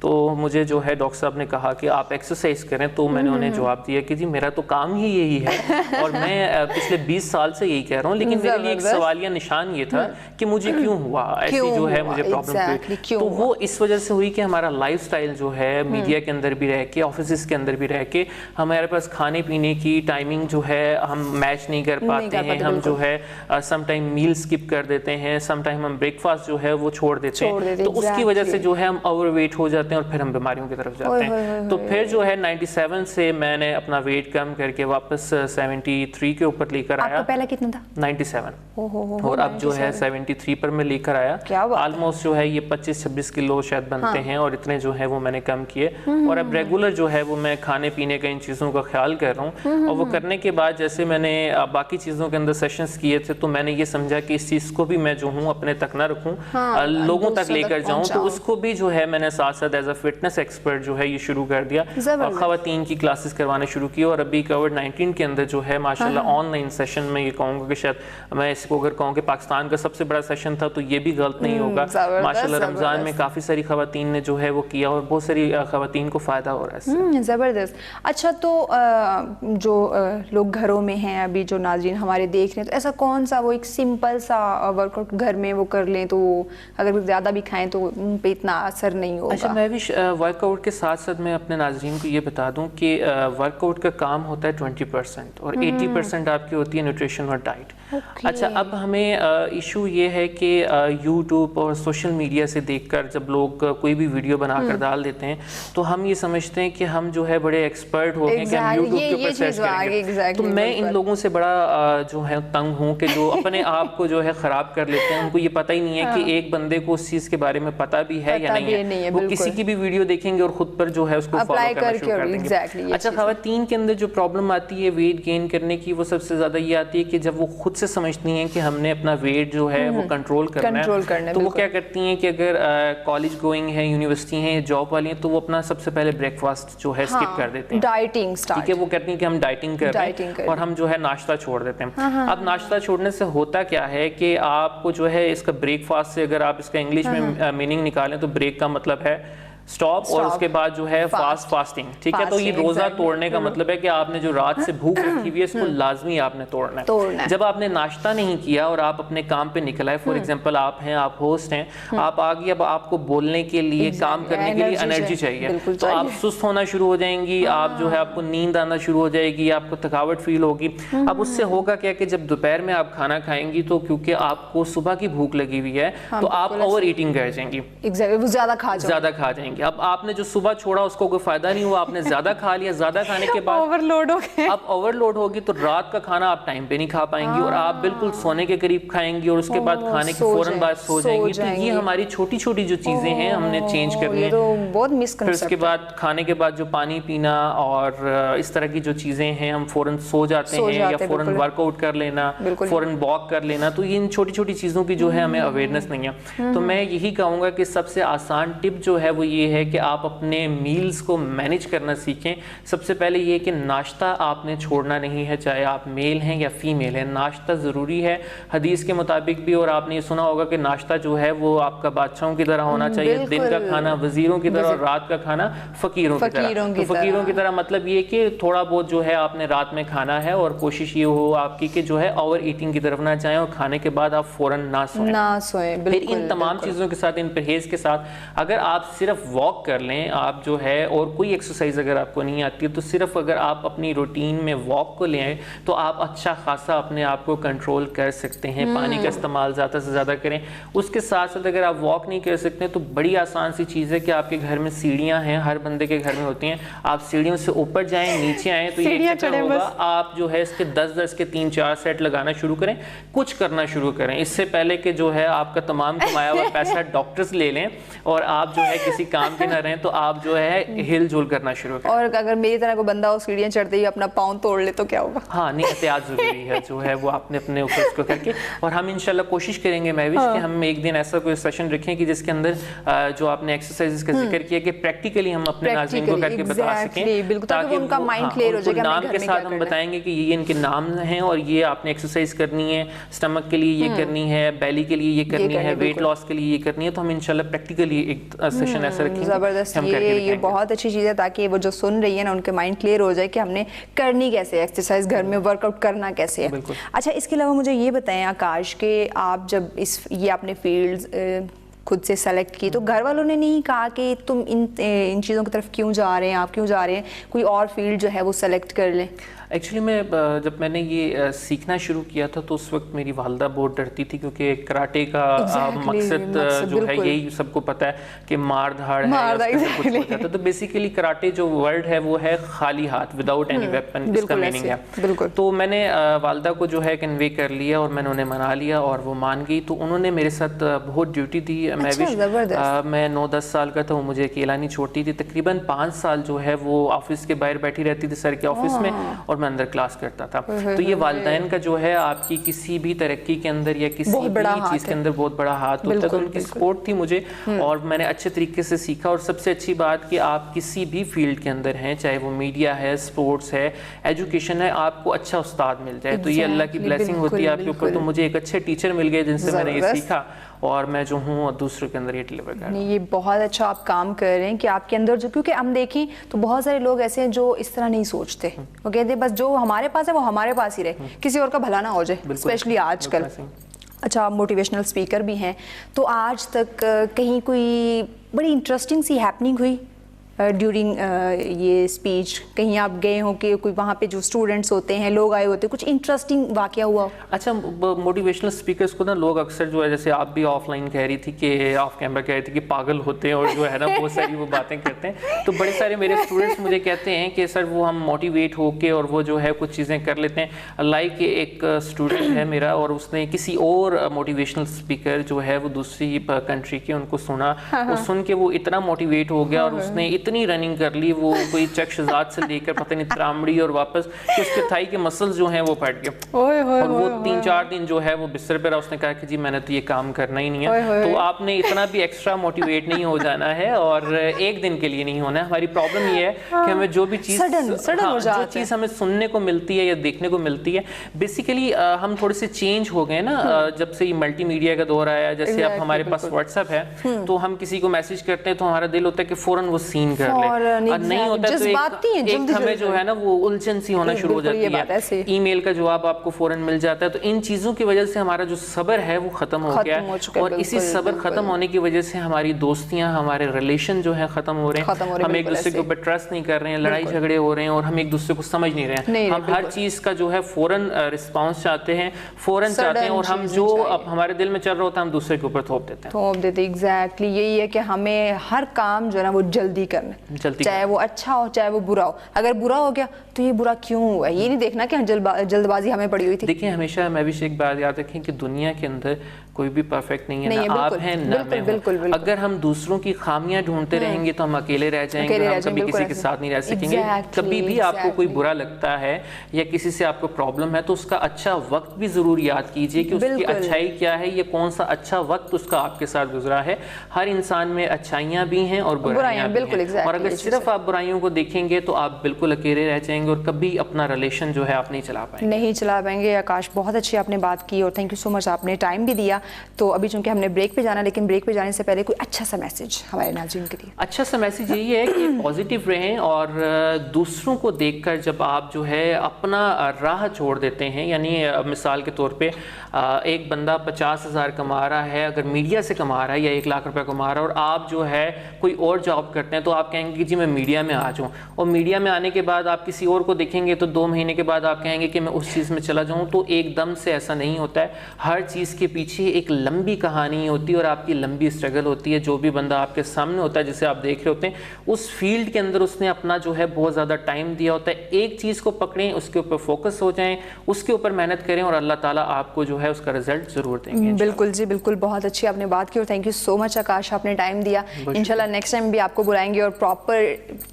تو مجھے جو ہے ڈاکٹر صاحب نے کہا کہ آپ ایکسرسائز کریں, تو میں نے انہیں جواب دیا کہ جی میرا تو کام ہی یہی ہے اور میں پچھلے 20 سال سے یہی کہہ رہا ہوں, لیکن میرے لیے ایک سوالیہ نشان یہ تھا کہ مجھے کیوں ہوا ایسی جو ہے مجھے پرابلم ہوئی. تو وہ اس وجہ سے ہوئی کہ ہمارا لائف سٹائل جو ہے میڈیا کے اندر بھی رہ کے, آفیسز کے اندر بھی رہ کے, ہمارے پاس کھانے پینے کی ٹائمنگ جو ہے ہم میچ نہیں کر پاتے ہیں, ہم جو ہے سم ٹائم میل اسکپ کر دیتے ہیں, سم ٹائم ہم بریک فاسٹ جو ہے وہ چھوڑ دیتے ہیں, تو اس کی وجہ سے جو ہے ہم اوور ویٹ ہو جاتے ہیں اور پھر ہم بیماریوں کی طرف جاتے ہیں. تو پھر جو ہے 97 سے میں نے اپنا ویٹ کم کر کے واپس 73 کے اوپر لے کر آیا. آپ کا پہلا کتنا تھا؟ 97, اور اب جو ہے 73 پر میں لے کر آیا. آلموسٹ جو ہے یہ 25-26 کلو شاید بنتے ہیں, اور اتنے جو ہے وہ میں نے کم کیے, اور اب ریگولر جو ہے وہ میں کھانے پینے کا ان چیزوں کا خیال کر رہا ہوں. اور وہ کرنے کے بعد جیسے میں نے باقی چیزوں کے اندر سیشنز کیے تھے, تو میں نے یہ سمجھا کہ اس چیز کو بھی میں جو ہوں اپنے تک نہ رکھوں, لوگوں تک لے کر جاؤں. تو اس کو بھی جو ہے میں نے ساتھ ساتھ ایز اے فٹنس ایکسپرٹ جو ہے یہ شروع کر دیا, اور خواتین کی کلاسز کروانے شروع کی. اور ابھی کووڈ-19 کے اندر جو ہے ماشاءاللہ آن لائن سیشن میں یہ کہوں گا کہ شاید میں اس کو اگر کہوں کہ پاکستان کا سب سے بڑا سیشن تھا تو یہ بھی غلط نہیں ہوگا. ماشاءاللہ رمضان میں کافی ساری خواتین نے جو ہے وہ کیا, اور بہت ساری خواتین کو فائدہ ہو رہا ہے. زبردست. اچھا, تو جو لوگ گھروں میں ہیں ابھی, جو ناظرین ہمارے دیکھ رہے ہیں, تو ایسا کون سا وہ ایک سمپل سا ورک آؤٹ گھر میں وہ کر لیں تو اگر زیادہ بھی کھائیں تو ان پہ اتنا اثر نہیں ہوگا؟ اچھا, میں بھی ورک آؤٹ کے ساتھ ساتھ میں اپنے ناظرین کو یہ بتا دوں کہ ورک آؤٹ کا کام ہوتا ہے 20% اور 80% آپ کی ہوتی ہے نیوٹریشن اور ڈائٹ. اچھا, اب ہمیں ایشو یہ ہے کہ یوٹیوب اور سوشل میڈیا سے دیکھ کر جب لوگ کوئی بھی ویڈیو بنا کر ڈال دیتے ہیں تو ہم یہ سمجھتے ہیں کہ ہم جو ہے بڑے ایکسپرٹ ہو گئے کہ ہم یوٹیوب کے اوپر سرچ کریں گے. تو میں ان لوگوں سے بڑا جو ہے تنگ ہوں کہ جو اپنے آپ کو جو ہے خراب کر لیتے ہیں. ان کو یہ پتہ ہی نہیں ہے کہ ایک بندے کو اس چیز کے بارے میں پتہ بھی ہے یا نہیں ہے. وہ کسی کی بھی ویڈیو دیکھیں گے اور خود پر جو ہے اس کو فالو کرنا شروع کر دیں گے. اچھا, خواتین کے اندر جو پرابلم آتی ہے ویٹ گین کرنے کی, وہ سب سے زیادہ یہ آتی ہے کہ جب وہ خود سے سمجھتی ہیں کہ ہم نے اپنا ویٹ جو ہے وہ کنٹرول کرنا ہے, تو وہ کیا کرتی ہیں کہ اگر کالج گوئنگ ہے, یونیورسٹی ہیں, جاب والی ہیں, تو وہ اپنا سب سے پہلے بریک فاسٹ جو ہے اسکپ کر دیتے ہیں, ڈائٹنگ سٹارٹ. ٹھیک ہے, وہ کہتی ہیں کہ ہم ڈائٹنگ کر رہے ہیں, اور ہم جو ہے ناشتہ چھوڑ دیتے ہیں. اب ناشتہ چھوڑنے سے ہوتا کیا ہے کہ آپ کو جو ہے اس کا بریک فاسٹ سے اگر آپ اس کا انگلش میں میننگ نکالیں تو بریک کا مطلب ہے سٹاپ, اور اس کے بعد جو ہے فاسٹنگ. ٹھیک ہے, تو یہ روزہ توڑنے کا مطلب ہے کہ آپ نے جو رات سے بھوک رکھی ہوئی ہے اس کو لازمی آپ نے توڑنا ہے. جب آپ نے ناشتہ نہیں کیا اور آپ اپنے کام پہ نکل آئے, فار ایگزامپل آپ ہیں, آپ ہوسٹ ہیں, آپ آگے, اب آپ کو بولنے کے لیے, کام کرنے کے لیے انرجی چاہیے, تو آپ سست ہونا شروع ہو جائیں گی, آپ جو ہے آپ کو نیند آنا شروع ہو جائے گی, آپ کو تھکاوٹ فیل ہوگی. اب اس سے ہوگا کیا کہ جب دوپہر میں آپ کھانا کھائیں گی تو کیونکہ آپ کو صبح کی بھوک لگی ہوئی ہے تو آپ اوور ایٹنگ کر جائیں گی, زیادہ کھا جائیں گی. اب آپ نے جو صبح چھوڑا اس کو کوئی فائدہ نہیں ہوا, آپ نے زیادہ کھا لیا, زیادہ کھانے کے بعد اوور لوڈ ہو گئے. اب اوور لوڈ ہوگی تو رات کا کھانا آپ ٹائم پہ نہیں کھا پائیں گی, اور آپ بالکل سونے کے قریب کھائیں گی, اور اس کے بعد کھانے کے فوراً بعد سو جائیں گی. تو یہ ہماری چھوٹی چھوٹی جو چیزیں ہیں ہم نے چینج کرنی ہیں. پھر اس کے بعد کھانے کے بعد جو پانی پینا اور اس طرح کی جو چیزیں ہیں, ہم فوراً سو جاتے ہیں یا فوراً ورک آؤٹ کر لینا, فوراً واک کر لینا. تو ان چھوٹی چھوٹی چیزوں کی جو ہے ہمیں اویئرنیس نہیں ہے. تو میں یہی کہوں گا کہ سب سے آسان ٹپ جو ہے وہ یہ ہے کہ آپ اپنے میلز کو مینیج کرنا سیکھیں. سب سے پہلے یہ کہ ناشتہ آپ نے چھوڑنا نہیں ہے, چاہے آپ میل ہیں یا فیمیل ہیں, ناشتہ ضروری ہے حدیث کے مطابق بھی. اور آپ نے یہ سنا ہوگا کہ ناشتہ جو ہے وہ آپ کا بادشاہوں کی طرح ہونا چاہیے, دن کا کھانا وزیروں کی طرح اور رات کا کھانا فقیروں کی طرح. تو فقیروں کی طرح مطلب یہ کہ تھوڑا بہت جو ہے آپ نے رات میں کھانا ہے, اور کوشش یہ ہو آپ کی کہ جو ہے اوور ایٹنگ کی طرف نہ جائیں, اور کھانے کے بعد آپ فوراً نہ سوئیں. پھر ان تمام چیزوں کے ساتھ, ان پرہیز کے ساتھ, اگر آپ صرف واک کر لیں, آپ جو ہے اور کوئی ایکسرسائز اگر آپ کو نہیں آتی ہے, تو صرف اگر آپ اپنی روٹین میں واک کو لے آئیں تو آپ اچھا خاصا اپنے آپ کو کنٹرول کر سکتے ہیں. پانی کا استعمال زیادہ سے زیادہ کریں. اس کے ساتھ ساتھ اگر آپ واک نہیں کر سکتے تو بڑی آسان سی چیز ہے کہ آپ کے گھر میں سیڑھیاں ہیں, ہر بندے کے گھر میں ہوتی ہیں, آپ سیڑھیوں سے اوپر جائیں, نیچے آئیں, تو یہ کیا ہوگا, آپ جو ہے اس کے 10 کے 3-4 سیٹ لگانا شروع کریں, کچھ کرنا شروع کریں. اس سے پہلے کہ جو ہے آپ کا تمام کمایا ہوا پیسہ ڈاکٹرز لے لیں اور آپ جو ہے کسی کام کے نہ رہیں, تو آپ جو ہے ہل جل کرنا شروع کریں. اور اگر میری طرح کوئی بندہ وہ سیڑھیاں چڑھتے ہی اپنا پاؤں توڑ لے تو کیا ہوگا؟ ہاں نہیں, احتیاط ضروری ہے جو ہے وہ آپ نے اپنے اوپر اس کو کر کے. اور ہم انشاءاللہ کوشش کریں گے مہوش کہ ہم ایک دن ایسا کوئی سیشن رکھیں کہ جس کے اندر جو آپ نے ایکسرسائز کا ذکر کیا کہ پریکٹیکلی ہم اپنے ناظرین کو کر کے بتا سکیں, تاکہ ان کا مائنڈ کلیئر ہو جائے. نام کے ساتھ ہم بتائیں گے کہ یہ ان کے نام ہیں اور یہ آپ نے ایکسرسائز کرنی ہے, اسٹمک کے لیے یہ کرنی ہے, بیلی کے لیے یہ کرنی ہے, ویٹ لاس کے لیے یہ کرنی ہے. تو ہم انشاءاللہ پریکٹیکلی ایک سیشن ایسا رکھیں گے زبردست. ہم کر کے یہ دکھائیں گے. بہت اچھی چیز ہے تاکہ وہ جو سن رہی ہے نا ان کے مائنڈ کلیئر ہو جائے کہ ہم نے کرنی کیسے ایکسرسائز گھر میں ورک آؤٹ کرنا کیسے ہے. بالکل. اچھا اس کے علاوہ مجھے یہ بتائیں آکاش کہ آپ جب یہ اپنے فیلڈز خود سے سلیکٹ کی تو گھر والوں نے نہیں کہا کہ تم ان چیزوں کی طرف کیوں جا رہے ہیں, آپ کیوں جا رہے ہیں, کوئی اور فیلڈ جو ہے وہ سلیکٹ کر لیں؟ ایکچولی جب میں نے یہ سیکھنا شروع کیا تھا تو اس وقت میری والدہ بہت ڈرتی تھی کیونکہ کراٹے کا مقصد جو ہے یہی سب کو پتہ ہے کہ مار دھاڑ ہے, کچھ ہو جاتا ہے. تو بیسیکلی کراٹے جو ورڈ ہے وہ ہے خالی ہاتھ, وداؤٹ اینی ویپن, اس کا میننگ ہے. تو میں نے والدہ کو جو ہے کنوے کر لیا اور میں نے انہیں منا لیا اور وہ مان گئی. تو انہوں نے میرے ساتھ بہت ڈیوٹی دی. میں 9-10 سال کا تھا, وہ مجھے اکیلا نہیں چھوڑتی تھی. تقریباً 5 سال جو ہے وہ آفس کے باہر بیٹھی رہتی تھی, سر کے آفس میں, اور میں اندر کلاس کرتا تھا. تو یہ والدین کا جو ہے آپ کی کسی بھی ترقی کے اندر یا کسی بھی چیز کے اندر بہت بڑا ہاتھ ہوتا ہے. تو ان کی سپورٹ تھی مجھے اور میں نے اچھے طریقے سے سیکھا. اور سب سے اچھی بات کہ آپ کسی بھی فیلڈ کے اندر ہیں, چاہے وہ میڈیا ہے, سپورٹس ہے, ایجوکیشن ہے, آپ کو اچھا استاد مل جائے تو یہ اللہ کی بلیسنگ ہوتی ہے آپ کے اوپر. تو مجھے ایک اچھے ٹیچر مل گئے جن سے میں نے یہ سیکھا اور میں جو ہوں دوسروں کے اندر یہ ڈلیور کر رہا ہوں. یہ بہت اچھا آپ کام کر رہے ہیں کہ آپ کے اندر جو, کیونکہ ہم دیکھیں تو بہت سارے لوگ ایسے ہیں جو اس طرح نہیں سوچتے, وہ کہتے ہیں بس جو ہمارے پاس ہے وہ ہمارے پاس ہی رہے, کسی اور کا بھلا نہ ہو جائے, اسپیشلی آج کل. اچھا آپ موٹیویشنل اسپیکر بھی ہیں, تو آج تک کہیں کوئی بڑی انٹرسٹنگ سی ہیپننگ ہوئی ڈیورنگ یہ اسپیچ, کہیں آپ گئے ہوں کہ کوئی وہاں پہ جو اسٹوڈنٹس ہوتے ہیں, لوگ آئے ہوتے ہیں, کچھ انٹرسٹنگ واقعہ ہوا ہو؟ اچھا موٹیویشنل اسپیکرس کو نا لوگ اکثر جو ہے, جیسے آپ بھی آف لائن کہہ رہی تھی کہ آف کیمرہ کہہ رہی تھی کہ پاگل ہوتے ہیں اور جو ہے نا بہت ساری وہ باتیں کرتے ہیں. تو بڑے سارے میرے اسٹوڈنٹس مجھے کہتے ہیں کہ سر وہ ہم موٹیویٹ ہو کے اور وہ جو ہے کچھ چیزیں کر لیتے ہیں. لائک ایک اسٹوڈنٹ ہے میرا اور اس نے کسی اور موٹیویشنل اسپیکر جو ہے وہ دوسری کنٹری کے, ان کو سنا, وہ سن کے وہ اتنا موٹیویٹ ہو گیا اور اس نے اتنی رننگ کر لی, وہ کوئی چک شہزاد سے لے کر پتہ نہیں ترامڑی اور واپس, کہ اس کے تھائی کے مسلز جو ہیں وہ پھٹ گئے. اور وہ 3-4 دن جو ہے وہ بستر پہ رہا. اس نے کہا کہ جی میں نے تو یہ کام کرنا ہی نہیں ہے. تو آپ نے اتنا بھی ایکسٹرا موٹیویٹ نہیں ہو جانا ہے اور ایک دن کے لیے نہیں ہونا ہے. ہماری پرابلم یہ ہے کہ ہمیں جو بھی چیز جو چیز ہمیں سننے کو ملتی ہے یا دیکھنے کو ملتی ہے, بیسیکلی ہم تھوڑے سے چینج ہو گئے نا جب سے یہ ملٹی میڈیا کا دور آیا. جیسے اب ہمارے پاس واٹس ایپ ہے تو ہم کسی کو میسج کرتے ہیں تو ہمارا دل ہوتا ہے کہ فوراً وہ سین کر لے, اور نہیں ہوتا تو ایک ہمیں جو ہے نا وہ الجھن سی ہونا شروع ہو جاتی ہے. ای میل کا جواب آپ کو فوراً مل جاتا ہے. تو ان چیزوں کی وجہ سے ہمارا جو صبر ہے وہ ختم ہو گیا ہے, اور اسی صبر ختم ہونے کی وجہ سے ہماری دوستیاں, ہمارے ریلیشن جو ہیں ختم ہو رہے ہیں. ہم ایک دوسرے کے اوپر ٹرسٹ نہیں کر رہے ہیں, لڑائی جھگڑے ہو رہے ہیں اور ہم ایک دوسرے کو سمجھ نہیں رہے ہیں. ہم ہر چیز کا جو ہے فوراً رسپانس چاہتے ہیں, فوراً چاہتے ہیں, اور ہم جو اب ہمارے دل میں چل رہا ہوتا ہے ہم دوسرے کے اوپر تھوپ دیتے ہیں. ایگزیکٹلی یہی ہے کہ ہمیں ہر کام جو ہے نا وہ جلدی کرنا ہے, چاہے وہ اچھا ہو چاہے وہ برا ہو. اگر برا ہو گیا تو یہ برا کیوں ہوا, یہ نہیں دیکھنا کہ جلد بازی ہمیں پڑی ہوئی تھی. دیکھیں ہمیشہ میں بھی ایک بات یاد رکھیں کہ دنیا کے اندر کوئی بھی پرفیکٹ نہیں ہے, نہ آپ ہیں نہ میں ہوں. اگر ہم دوسروں کی خامیاں ڈھونڈتے رہیں گے تو ہم اکیلے رہ جائیں گے, ہم کبھی کسی کے ساتھ نہیں رہ سکیں گے. کبھی بھی آپ کو کوئی برا لگتا ہے یا کسی سے آپ کو پرابلم ہے تو اس کا اچھا وقت بھی ضرور یاد کیجئے کہ اس کی اچھائی کیا ہے, یہ کون سا اچھا وقت اس کا آپ کے ساتھ گزرا ہے. ہر انسان میں اچھائیاں بھی ہیں اور برائیاں بھی ہیں, اور اگر صرف آپ برائیوں کو دیکھیں گے تو آپ بالکل اکیلے رہ جائیں گے اور کبھی اپنا ریلیشن جو ہے آپ نہیں چلا پائیں گے. آکاش بہت اچھی آپ نے بات کی اور تھینک یو سو مچ, آپ نے ٹائم بھی دیا. تو ابھی چونکہ ہم نے بریک پہ جانا, لیکن بریک پہ جانے سے پہلے کوئی اچھا سا میسج ہمارے ناظرین کے لیے. اچھا سا میسج یہی ہے کہ پازیٹیو رہیں اور دوسروں کو دیکھ کر جب آپ جو ہے اپنا راہ چھوڑ دیتے ہیں, یعنی مثال کے طور پہ ایک بندہ 50,000 کما رہا ہے, اگر میڈیا سے کما رہا ہے یا 1 لاکھ روپے کما رہا ہے, اور آپ جو ہے کوئی اور جاب کرتے ہیں تو آپ کہیں گے کہ جی میں میڈیا میں آ جاؤں, اور میڈیا میں آنے کے بعد آپ کسی اور کو دیکھیں گے تو 2 مہینے کے بعد آپ کہیں گے کہ میں اس چیز میں چلا جاؤں. تو ایک دم سے ایسا نہیں ہوتا ہے, ہر چیز کے پیچھے ایک لمبی کہانی ہوتی ہے اور آپ کی لمبی اسٹرگل ہوتی ہے. جو بھی بندہ آپ کے سامنے ہوتا ہے جسے آپ دیکھ رہے ہوتے ہیں, اس فیلڈ کے اندر اس نے اپنا جو ہے بہت زیادہ ٹائم دیا ہوتا ہے. ایک چیز کو پکڑیں, اس کے اوپر فوکس ہو جائیں, اس کے اوپر محنت کریں اور اللہ تعالیٰ آپ کو جو ہے اس کا رزلٹ ضرور دیں گے. بالکل جی بالکل, بہت اچھی آپ نے بات کی اور تھینک یو سو مچ آکاش, آپ نے ٹائم دیا. انشاءاللہ نیکسٹ ٹائم بھی آپ کو بلائیں گے اور پراپر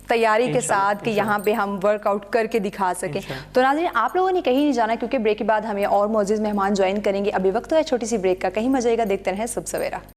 تیاری کے ساتھ کہ یہاں پہ ہم ورک آؤٹ کر کے دکھا سکیں. تو ناظرین آپ لوگوں نے کہیں نہیں جانا کیونکہ بریک کے بعد ہمیں اور معزز مہمان جوائن کریں گے. ابھی وقت ہے چھوٹی سی بریک کا, کہیں مت جائیے گا, دیکھتے رہیں صبح سویرا.